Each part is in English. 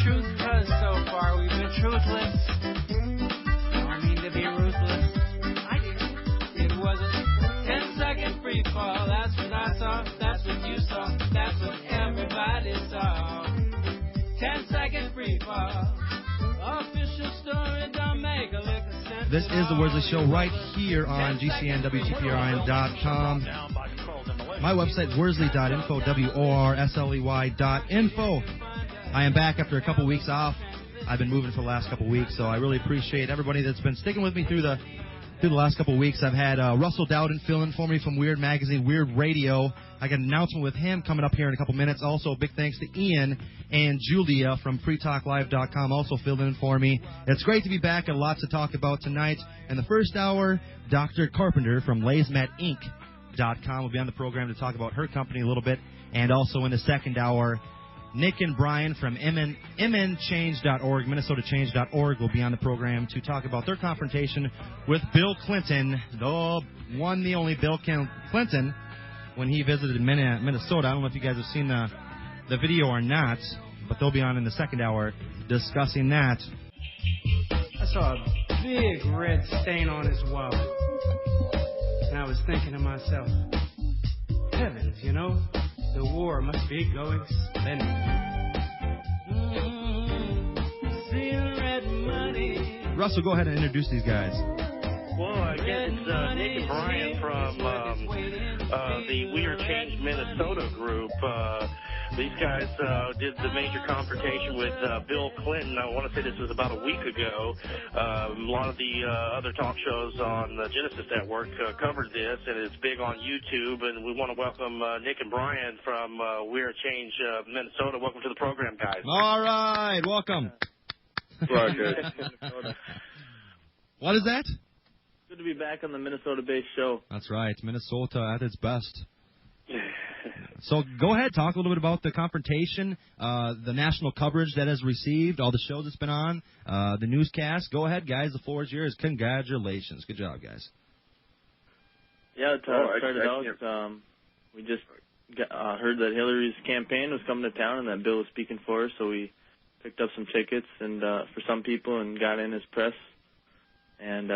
truth, 'cause so far we've been truthless. I mean to be ruthless. I did. It was a 10-second free fall. That's what I saw. That's what you saw. That's what everybody saw. 10-second free fall. Official story don't make a lick of sense. This is the Worsley Show right here on GCNWTPRN.com. My website is worsley.info, WORSLEY.info. I am back after a couple weeks off. I've been moving for the last couple weeks, so I really appreciate everybody that's been sticking with me through the last couple weeks. I've had Russell Dowden fill in for me from Weird Magazine, Weird Radio. I got an announcement with him coming up here in a couple minutes. Also, big thanks to Ian and Julia from freetalklive.com also filled in for me. It's great to be back and lots to talk about tonight. In the first hour, Dr. Carpenter from LazeMatInc.com will be on the program to talk about her company a little bit. And also in the second hour, Nick and Brian from MNChange.org, MinnesotaChange.org, will be on the program to talk about their confrontation with Bill Clinton, the one, the only Bill Clinton, when he visited Minnesota. I don't know if you guys have seen the video or not, but they'll be on in the second hour discussing that. I saw a big red stain on his wallet, and I was thinking to myself, heavens, you know, the war must be going splendid. Seeing red money. Russell, go ahead and introduce these guys. Well, I guess it's Nick and Brian from the We Are Changed Minnesota group. These guys did the major confrontation with Bill Clinton. I want to say this was about a week ago. A lot of the other talk shows on the Genesis Network covered this, and it's big on YouTube. And we want to welcome Nick and Brian from We Are Changed Minnesota. Welcome to the program, guys. All right, welcome. What is that? Good to be back on the Minnesota-based show. That's right, Minnesota at its best. So go ahead, talk a little bit about the confrontation, the national coverage that has received, all the shows it's been on, the newscast. Go ahead, guys. The floor is yours. Congratulations. Good job, guys. Yeah, it started out. We just heard that Hillary's campaign was coming to town and that Bill was speaking for her, so we picked up some tickets and for some people and got in his press. And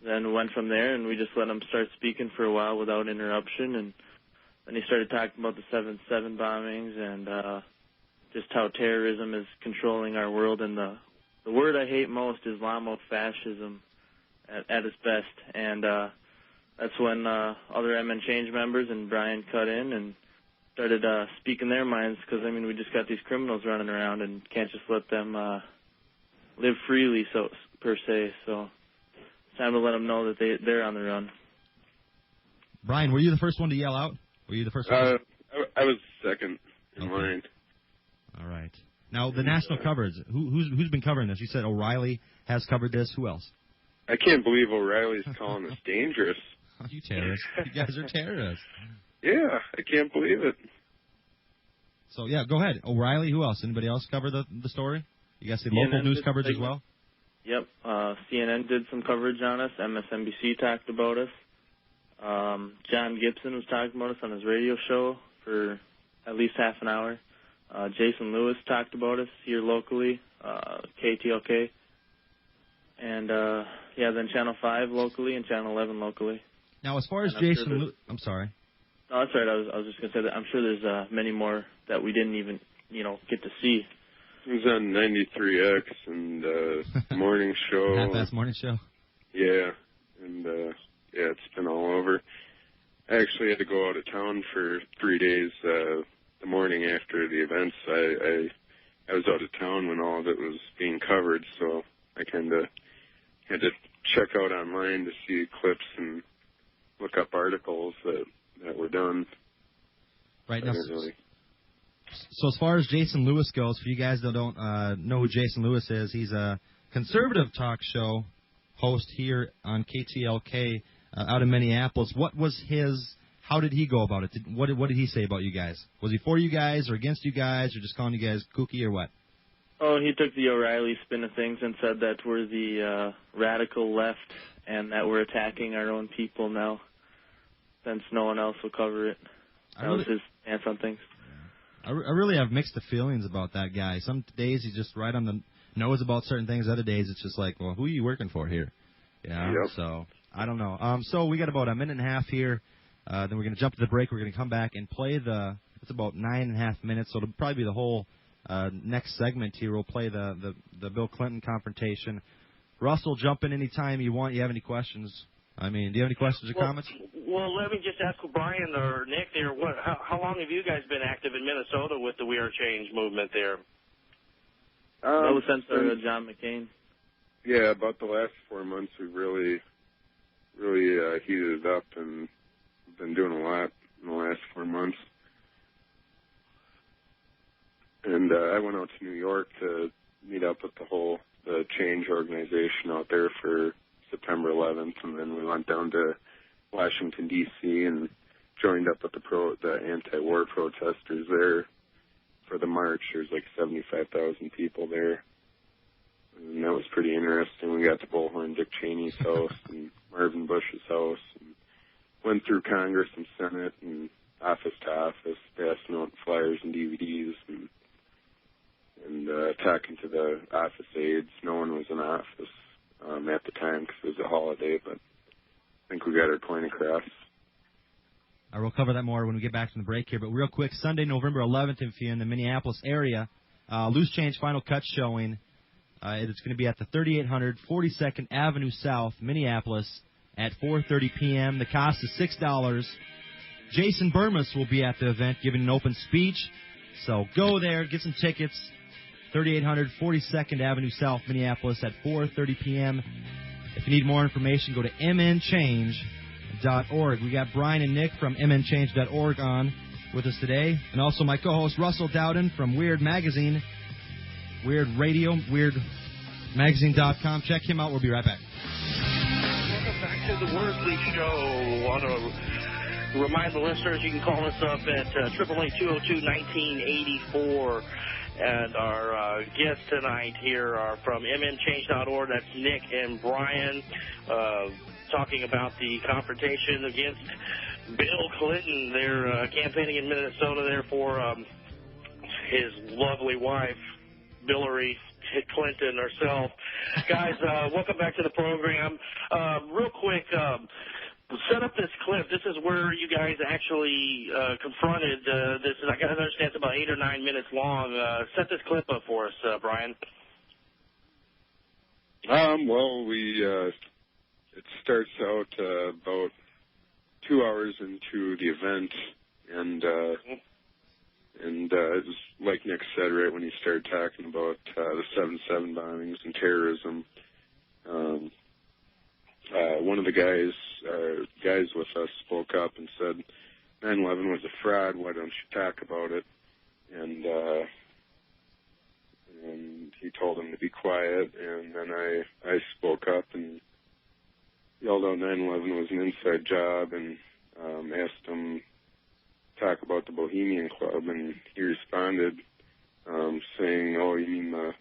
then went from there, and we just let him start speaking for a while without interruption. And then he started talking about the 7/7 bombings and just how terrorism is controlling our world. And the word I hate most is Islamofascism at its best. And that's when other MN Change members and Brian cut in and started speaking their minds, because, I mean, we just got these criminals running around and can't just let them live freely, per se. So it's time to let them know that they're on the run. Brian, were you the first one to yell out? Were you the first one? I was second in line. All right. Now, the national coverage, who's been covering this? You said O'Reilly has covered this. Who else? I can't believe O'Reilly's calling us dangerous. Oh, you terrorists. You guys are terrorists. Yeah, I can't believe it. So, yeah, go ahead. O'Reilly, who else? Anybody else cover the story? You guys see local news coverage as well? Yep. CNN did some coverage on us. MSNBC talked about us. John Gibson was talking about us on his radio show for at least half an hour. Jason Lewis talked about us here locally, KTLK. And, then Channel 5 locally and Channel 11 locally. Now, as far as Jason Lewis... I'm sorry. No, that's right. I was just going to say that I'm sure there's many more that we didn't even, get to see. It was on 93X and morning show. Half-Past Morning Show. Yeah, and it's been all over. I actually had to go out of town for 3 days. The morning after the events, I was out of town when all of it was being covered, so I kind of had to check out online to see clips and look up articles that were done. Right now. So as far as Jason Lewis goes, for you guys that don't know who Jason Lewis is, he's a conservative talk show host here on KTLK out in Minneapolis. What was how did he go about it? What did he say about you guys? Was he for you guys or against you guys or just calling you guys kooky or what? Oh, he took the O'Reilly spin of things and said that we're the radical left and that we're attacking our own people now since no one else will cover it. That was his stance on things. I really have mixed feelings about that guy. Some days he's just right on the nose about certain things. Other days it's just like, well, who are you working for here? Yeah. Yep. So I don't know. So we got about a minute and a half here. Then we're going to jump to the break. We're going to come back and play it's about 9.5 minutes. So it'll probably be the whole next segment here. We'll play the Bill Clinton confrontation. Russell, jump in anytime you want. You have any questions? I mean, do you have any questions or comments? Well, let me just ask Brian or Nick there. How long have you guys been active in Minnesota with the We Are Change movement there? Ever since John McCain. Yeah, about the last 4 months, we've really heated it up, and been doing a lot in the last 4 months. And I went out to New York to meet up with the Change organization out there for September 11th, and then we went down to Washington, D.C., and joined up with the anti-war protesters there for the march. There's like 75,000 people there, and that was pretty interesting. We got to Bullhorn Dick Cheney's house and Marvin Bush's house, and went through Congress and Senate and office to office, passing out flyers and DVDs, and talking to the office aides. No one was in office at the time because it was a holiday, but I think we got our point across. I will cover that more when we get back from the break here. But real quick, Sunday, November 11th, if you're in the Minneapolis area, Loose Change Final Cut showing. It's going to be at the 3800 42nd Avenue South, Minneapolis, at 4:30 p.m. The cost is $6. Jason Burmas will be at the event giving an open speech. So go there, get some tickets. 3800 42nd Avenue South, Minneapolis, at 4:30 p.m. If you need more information, go to mnchange.org. We got Brian and Nick from mnchange.org on with us today, and also my co-host Russell Dowden from Weird Magazine, Weird Radio, weirdmagazine.com. Check him out. We'll be right back. Welcome back to the Worsley Show. I want to remind the listeners you can call us up at 888-202-1984. And our guests tonight here are from mnchange.org. That's Nick and Brian, talking about the confrontation against Bill Clinton. They're campaigning in Minnesota there for his lovely wife, Hillary Clinton herself. Guys, welcome back to the program. Real quick, set up this clip. This is where you guys actually confronted this. I got to understand it's about 8 or 9 minutes long. Set this clip up for us, Brian. Well, it starts out about 2 hours into the event, and just like Nick said, right when he started talking about the 7/7 bombings and terrorism, one of the guys with us spoke up and said 9/11 was a fraud. Why don't you talk about it? And he told him to be quiet. And then I spoke up and yelled out 9/11 was an inside job, and asked him to talk about the Bohemian Club. And he responded saying, "Oh, you mean the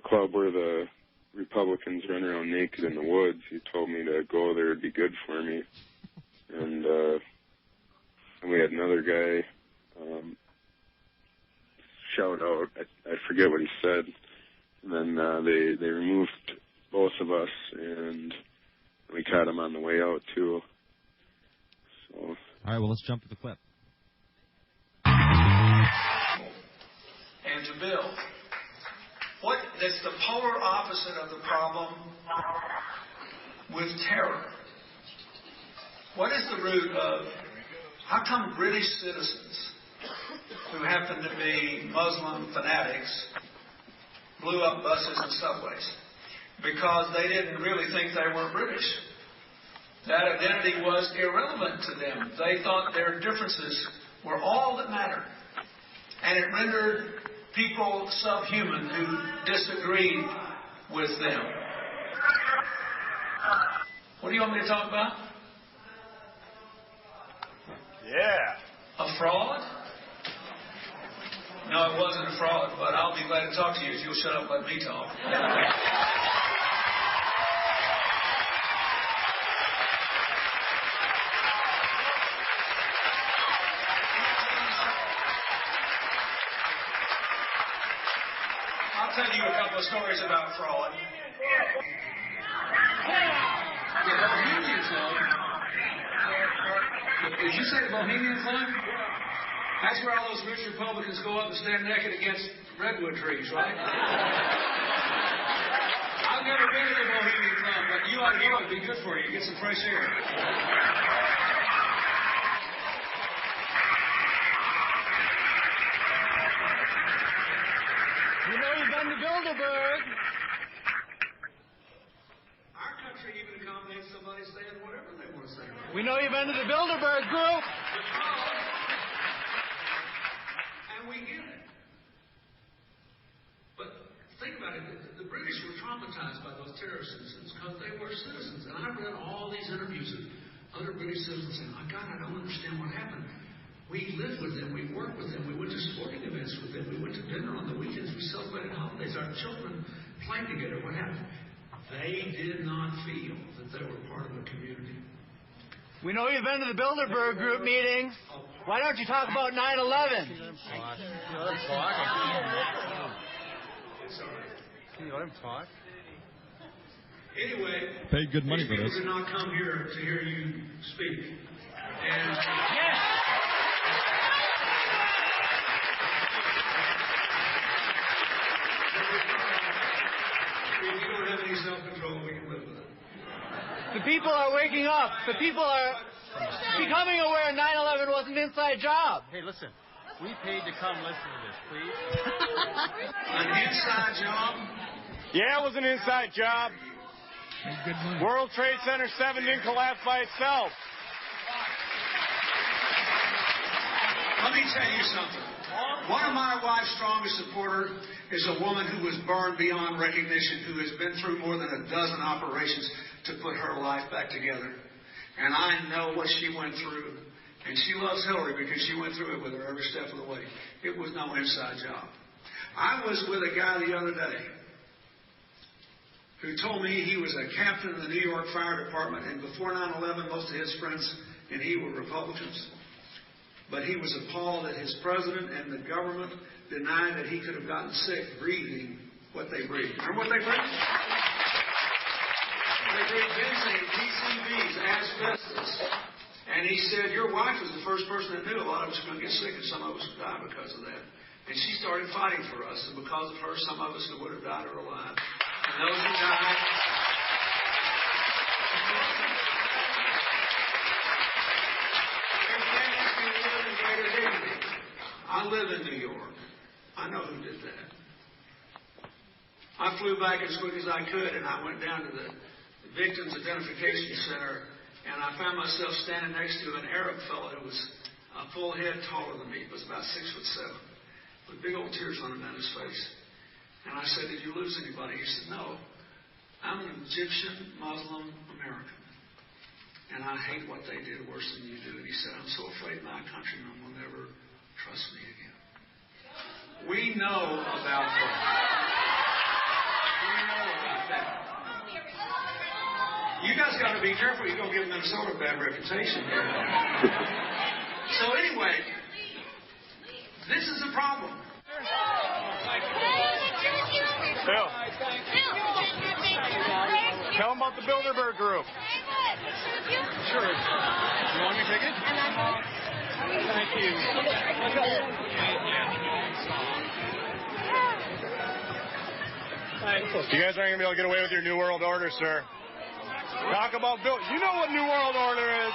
club where the Republicans run around naked in the woods? He told me to go there, it'd be good for me." And we had another guy shout out, I forget what he said, and then they removed both of us, and we caught him on the way out too. So. All right, well, let's jump to the clip. And to Bill, that's the polar opposite of the problem with terror. What is the root of, how come British citizens who happen to be Muslim fanatics blew up buses and subways? Because they didn't really think they were British. That identity was irrelevant to them. They thought their differences were all that mattered. And it rendered people subhuman who disagreed with them. What do you want me to talk about? Yeah. A fraud? No, it wasn't a fraud, but I'll be glad to talk to you if you'll shut up and let me talk. tell you a couple of stories about fraud. The Bohemian Club. Did you say the Bohemian Club? That's where all those rich Republicans go up and stand naked against redwood trees, right? I've never been to the Bohemian Club, but you ought to go. It'd be good for you. Get some fresh air. You know you've been to Bilderberg. Our country even accommodates somebody saying whatever they want to say. We know you've been to the Bilderberg group. And we get it. But think about it. The British were traumatized by those terrorist incidents because they were citizens. And I read all these interviews of other British citizens saying, "Oh, God, I don't understand what happened. We lived with them. We worked with them. We went to sporting events with them. We went to dinner on the weekends. We celebrated holidays. Our children played together. What happened? They did not feel that they were part of a community." We know you've been to the Bilderberg group meetings. Why don't you talk about 9/11? It's all right. Can you let him talk? Anyway, Paid good money these for people this. did not come here to hear you speak. And if you don't have any self-control, we can live with it. The people are waking up. The people are becoming aware 9/11 was an inside job. Hey, listen. We paid to come listen to this, please. An inside job? Yeah, it was an inside job. World Trade Center 7 didn't collapse by itself. Let me tell you something. One of my wife's strongest supporters is a woman who was burned beyond recognition, who has been through more than a dozen operations to put her life back together. And I know what she went through. And she loves Hillary because she went through it with her every step of the way. It was no inside job. I was with a guy the other day who told me he was a captain in the New York Fire Department, and before 9/11, most of his friends and he were Republicans. But he was appalled that his president and the government denied that he could have gotten sick breathing what they breathed. Remember what they breathed? They breathed benzene, PCBs, asbestos. And he said, your wife was the first person that knew a lot of us were going to get sick and some of us would die because of that. And she started fighting for us. And because of her, some of us would have died or alive. And those who died... I live in New York. I know who did that. I flew back as quick as I could, and I went down to the Victims Identification Center, and I found myself standing next to an Arab fellow who was a full head taller than me. He was about 6'7", with big old tears running down his face. And I said, "Did you lose anybody?" He said, "No. I'm an Egyptian Muslim American, and I hate what they did worse than you do." And he said, "I'm so afraid my countrymen will never trust me again." We know about that. We know about that. You guys got to be careful. You're going to give Minnesota a bad reputation here. So anyway, this is a problem. Bill. Tell them about the Bilderberg group. Sure. You want your ticket? Thank you. You guys aren't going to be able to get away with your New World Order, sir. Talk about Bill. You know what New World Order is.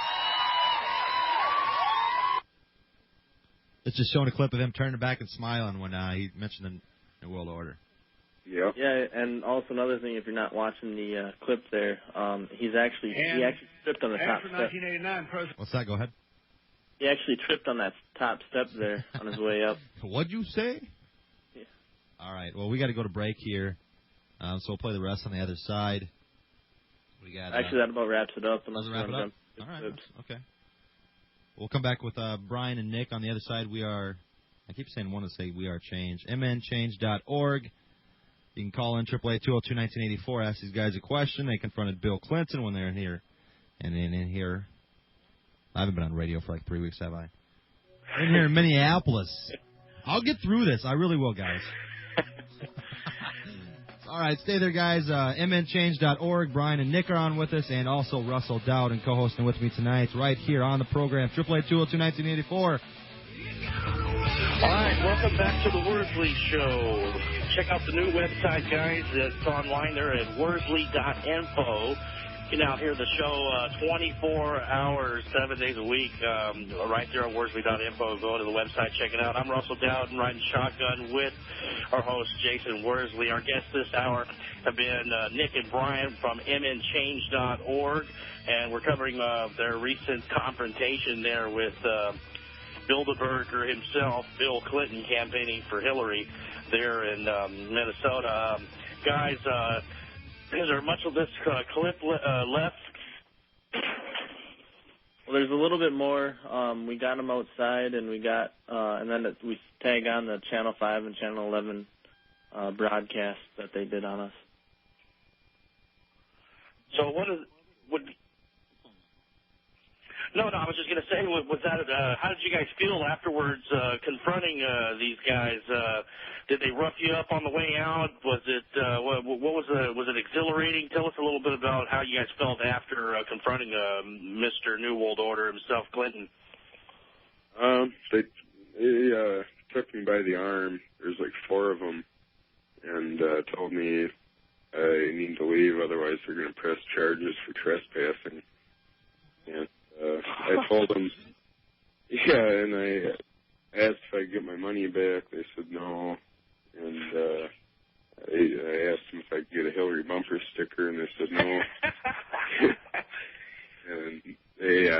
It's just showing a clip of him turning back and smiling when he mentioned the New World Order. Yep. Yeah, and also another thing, if you're not watching the clip there, he actually tripped on the top step. What's that? Go ahead. He actually tripped on that top step there on his way up. What'd you say? Yeah. All right. Well, we got to go to break here, so we'll play the rest on the other side. We got. Actually, that about wraps it up. Doesn't wrap it up. All right. Okay. We'll come back with Brian and Nick on the other side. We are. I keep saying want to say we are Change. mnchange.org. You can call in 888-202-1984. Ask these guys a question. They confronted Bill Clinton when they're in here, and then in here. I haven't been on radio for like 3 weeks, have I? In here in Minneapolis. I'll get through this. I really will, guys. All right, stay there, guys. MNChange.org. Brian and Nick are on with us, and also Russell Dowden co-hosting with me tonight right here on the program. 888-202-1984. All right, welcome back to the Worsley Show. Check out the new website, guys. It's online there at worsley.info. You can now hear the show 24 hours, 7 days a week, right there on worsley.info. Go to the website, check it out. I'm Russell Dowden, riding shotgun with our host, Jason Worsley. Our guests this hour have been Nick and Brian from MNChange.org, and we're covering their recent confrontation there with Bilderberger himself, Bill Clinton, campaigning for Hillary there in Minnesota. Guys, is there much of this clip left? Well, there's a little bit more. We got them outside, and we got, and then we tag on the Channel 5 and Channel 11 broadcast that they did on us. So No, I was just going to say, was that? How did you guys feel afterwards confronting these guys? Did they rough you up on the way out? Was it was it exhilarating? Tell us a little bit about how you guys felt after confronting Mr. New World Order himself, Clinton. They took me by the arm. There's like 4 of them, and told me I need to leave, otherwise they're going to press charges for trespassing. And I told them, and I asked if I could get my money back. They said no. And I asked them if I could get a Hillary bumper sticker, and they said no. And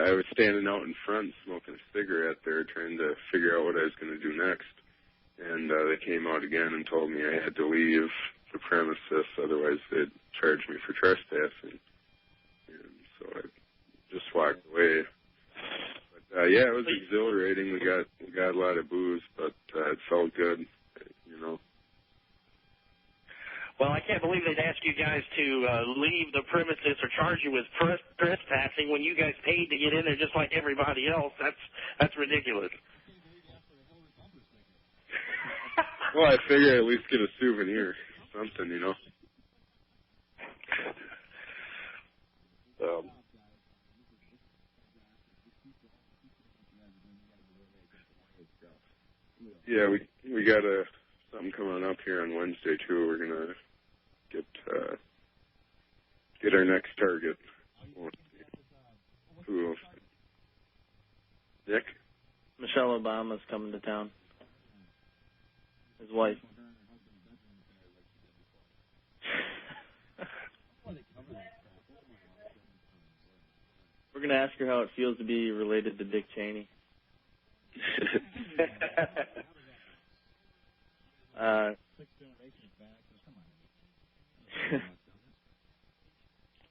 I was standing out in front smoking a cigarette there, trying to figure out what I was going to do next. And they came out again and told me I had to leave the premises, otherwise they'd charge me for trespassing. And so I just walked away. But it was exhilarating. We got a lot of booze, but it felt good, you know. Well, I can't believe they'd ask you guys to leave the premises or charge you with trespassing when you guys paid to get in there just like everybody else. That's ridiculous. Well, I figure I'd at least get a souvenir, something, you know. Yeah, we got something coming up here on Wednesday too. We're gonna get our next target. Who? Nick? Michelle Obama's coming to town. His wife. We're gonna ask her how it feels to be related to Dick Cheney.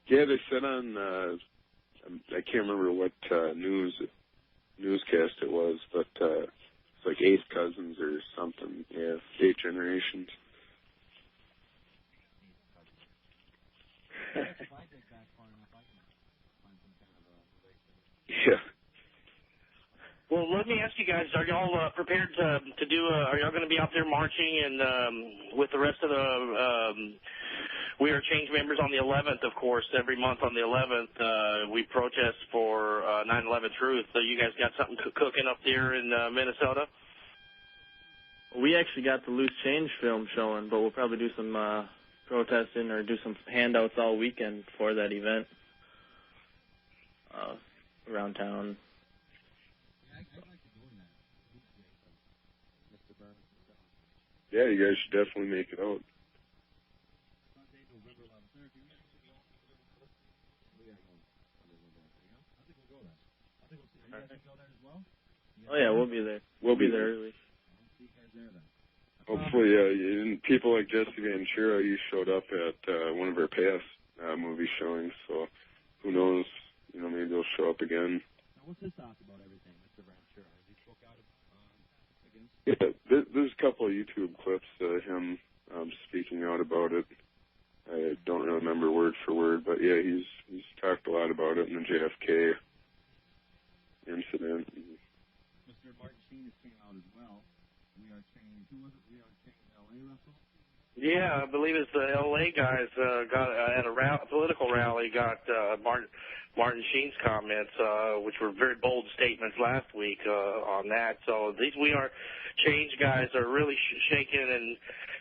Yeah, they said on, I can't remember what newscast it was, but it's like 8th cousins or something. Yeah, 8 generations. Yeah. Well, let me ask you guys, are y'all prepared to do, are y'all going to be out there marching and with the rest of the We Are Change members on the 11th, of course, every month on the 11th, we protest for 9/11 Truth. So you guys got something cooking up there in Minnesota? We actually got the Loose Change film showing, but we'll probably do some protesting or do some handouts all weekend for that event around town. Yeah, you guys should definitely make it out. Oh, yeah, we'll be there. We'll be there early. Hopefully, and people like Jesse Ventura, you showed up at one of our past movie showings, so who knows, you know, maybe they'll show up again. What's his thoughts about everything, Mr. Ventura? Has he spoke out against? Yeah, there's a couple of YouTube clips of him speaking out about it. I don't remember word for word, but yeah, he's talked a lot about it in the JFK incident. Mr. Martin Sheen came out as well. We Are Change. Who was it? We Are Change LA, Russell? Yeah, I believe it's the L.A. guys got at a political rally, got Martin Sheen's comments, which were very bold statements last week on that. So these We Are Change guys are really shaking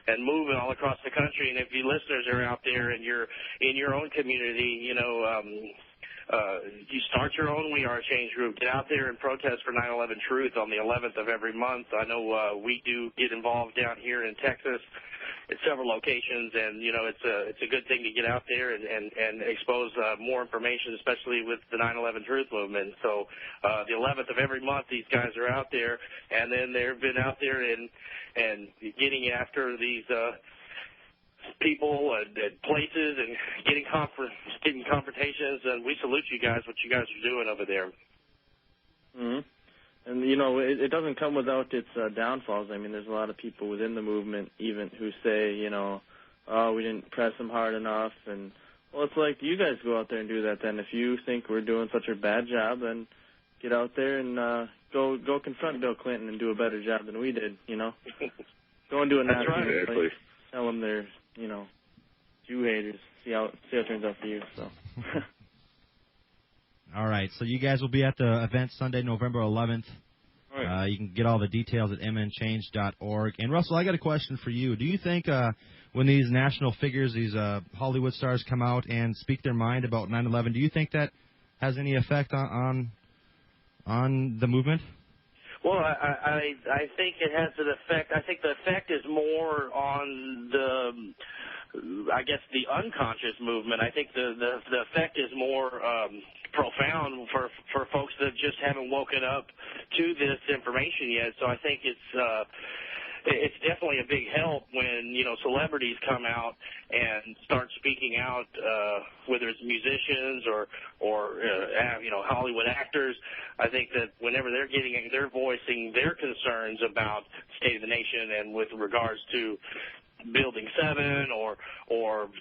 and moving all across the country. And if you listeners are out there and you're in your own community, you start your own We Are Change group. Get out there and protest for 9/11 Truth on the 11th of every month. I know we do get involved down here in Texas at several locations, and it's a good thing to get out there and expose more information, especially with the 9/11 Truth movement. So the 11th of every month, these guys are out there, and then they've been out there and getting after these people at places and getting confrontations. And we salute you guys, what you guys are doing over there. Mm-hmm. And, it doesn't come without its downfalls. I mean, there's a lot of people within the movement even who say, oh, we didn't press them hard enough. And, well, it's like, you guys go out there and do that then. If you think we're doing such a bad job, then get out there and go confront Bill Clinton and do a better job than we did, Go and do a That's right. Exactly. Like, tell them they're, Jew haters. See how it turns out for you, so. All right, so you guys will be at the event Sunday, November 11th. Right. You can get all the details at mnchange.org. And, Russell, I got a question for you. Do you think when these national figures, these Hollywood stars come out and speak their mind about 9/11, do you think that has any effect on the movement? Well, I think it has an effect. I think the effect is more on the unconscious movement. I think the effect is more profound for folks that just haven't woken up to this information yet. So I think it's definitely a big help when celebrities come out and start speaking out, whether it's musicians or Hollywood actors. I think that whenever they're voicing their concerns about the state of the nation and with regards to Building 7 or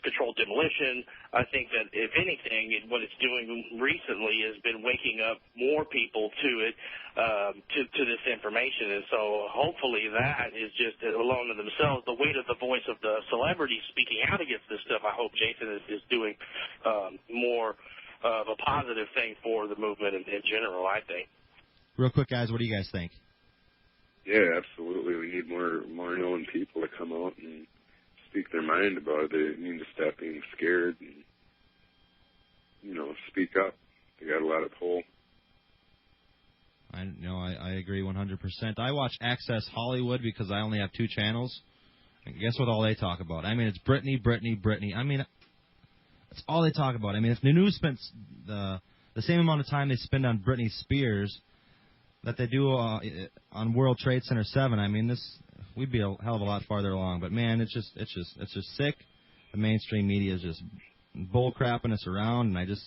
controlled demolition, I think that if anything, what it's doing recently has been waking up more people to it, to this information. And so hopefully that is just alone in themselves. The weight of the voice of the celebrities speaking out against this stuff, I hope Jason is doing more of a positive thing for the movement in general, I think. Real quick, guys, what do you guys think? Yeah, absolutely. We need more known people to come out and speak their mind about it. They need to stop being scared and, speak up. They got a lot of pull. I agree 100%. I watch Access Hollywood because I only have 2 channels. And guess what all they talk about? I mean, it's Britney. I mean, that's all they talk about. I mean, if the news spent the same amount of time they spend on Britney Spears that they do on World Trade Center 7, I mean, we'd be a hell of a lot farther along. But man, it's just sick. The mainstream media is just bull crapping us around, and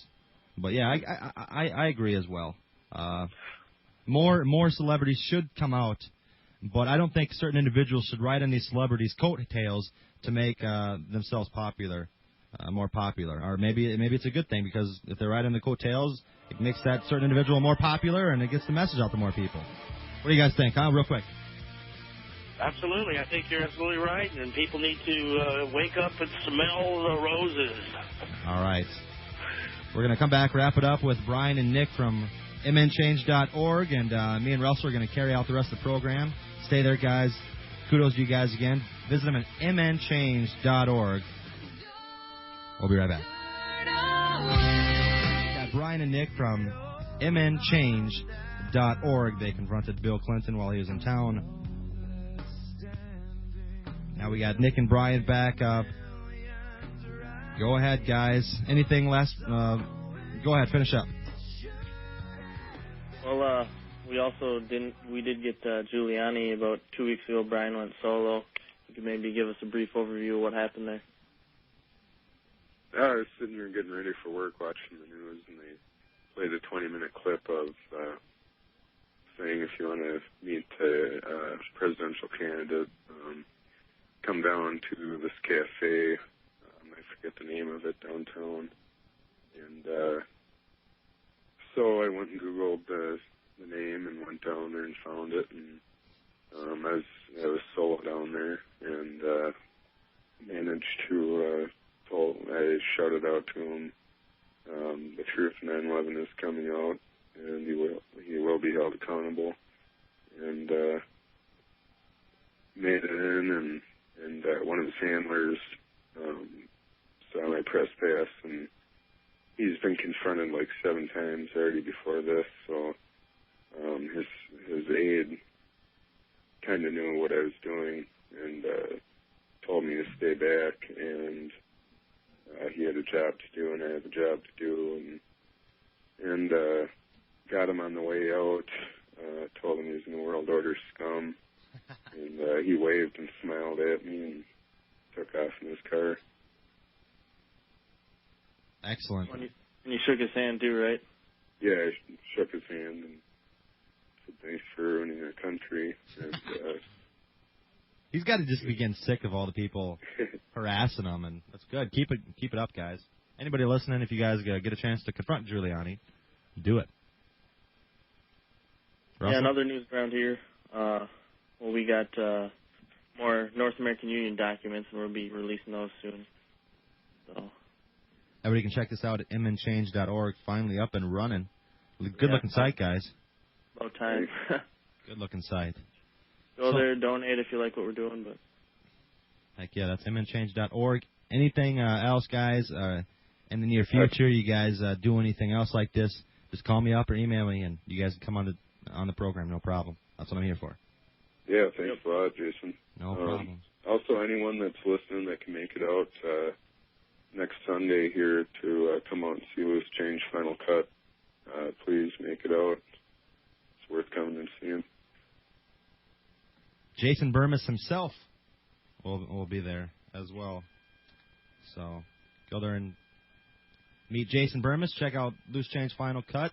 but yeah, I agree as well. More celebrities should come out, but I don't think certain individuals should ride on these celebrities' coattails to make themselves popular, more popular. Or maybe it's a good thing, because if they ride on the coattails, it makes that certain individual more popular, and it gets the message out to more people. What do you guys think, huh? Real quick. Absolutely. I think you're absolutely right, and people need to wake up and smell the roses. All right. We're going to come back, wrap it up with Brian and Nick from mnchange.org, and me and Russell are going to carry out the rest of the program. Stay there, guys. Kudos to you guys again. Visit them at mnchange.org. We'll be right back. Got Brian and Nick from mnchange.org. They confronted Bill Clinton while he was in town. Now we got Nick and Brian back up. Go ahead, guys. Anything last? Go ahead, finish up. Well, we did get Giuliani about 2 weeks ago. Brian went solo. You could maybe give us a brief overview of what happened there. I was sitting here getting ready for work, watching the news, and they played a 20-minute clip of saying if you want to meet a presidential candidate, come down to this cafe. I forget the name of it, downtown. And so I went and Googled the name and went down there and found it. And I was solo down there, and managed to I shouted out to him, the truth 9/11 is coming out, and he will be held accountable, and made it in, and one of his handlers saw my press pass, and he's been confronted like 7 times already before this, so his aide kind of knew what I was doing and told me to stay back, and he had a job to do, and I have a job to do, and got him on the way out, told him he was in the world order scum, and he waved and smiled at me and took off in his car. Excellent. And you shook his hand too, right? Yeah, I shook his hand and said thanks for ruining our country. And, he's got to just be getting sick of all the people harassing him, and that's good. Keep it up, guys. Anybody listening, if you guys get a chance to confront Giuliani, do it. Russell? Yeah, another news around here. We got more North American Union documents, and we'll be releasing those soon. So. Everybody can check this out at mnchange.org. Finally up and running. Good-looking site, guys. About time. Good-looking site. Go there, donate if you like what we're doing. But heck yeah, that's mnchange.org. Anything else, guys, in the near future, you guys do anything else like this, just call me up or email me, and you guys can come on the program, no problem. That's what I'm here for. Yeah, thanks a lot, Jason. No problem. Also, anyone that's listening that can make it out next Sunday here to come out and see Loose Change Final Cut, please make it out. It's worth coming and seeing. Jason Burmis himself will be there as well. So go there and meet Jason Burmis. Check out Loose Change Final Cut,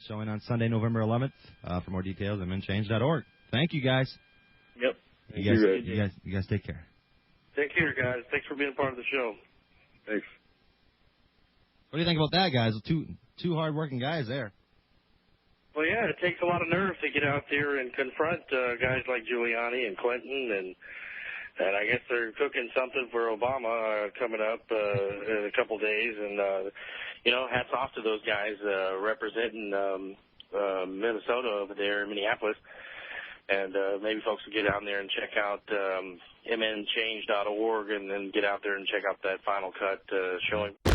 showing on Sunday, November 11th. For more details, I'm mnchange.org. Thank you, guys. Yep. You guys take care. Take care, guys. Thanks for being part of the show. Thanks. What do you think about that, guys? Two hard-working guys there. Well, yeah, it takes a lot of nerve to get out there and confront guys like Giuliani and Clinton, and I guess they're cooking something for Obama coming up in a couple days, and hats off to those guys representing Minnesota over there in Minneapolis, and maybe folks will get down there and check out mnchange.org and then get out there and check out that Final Cut showing.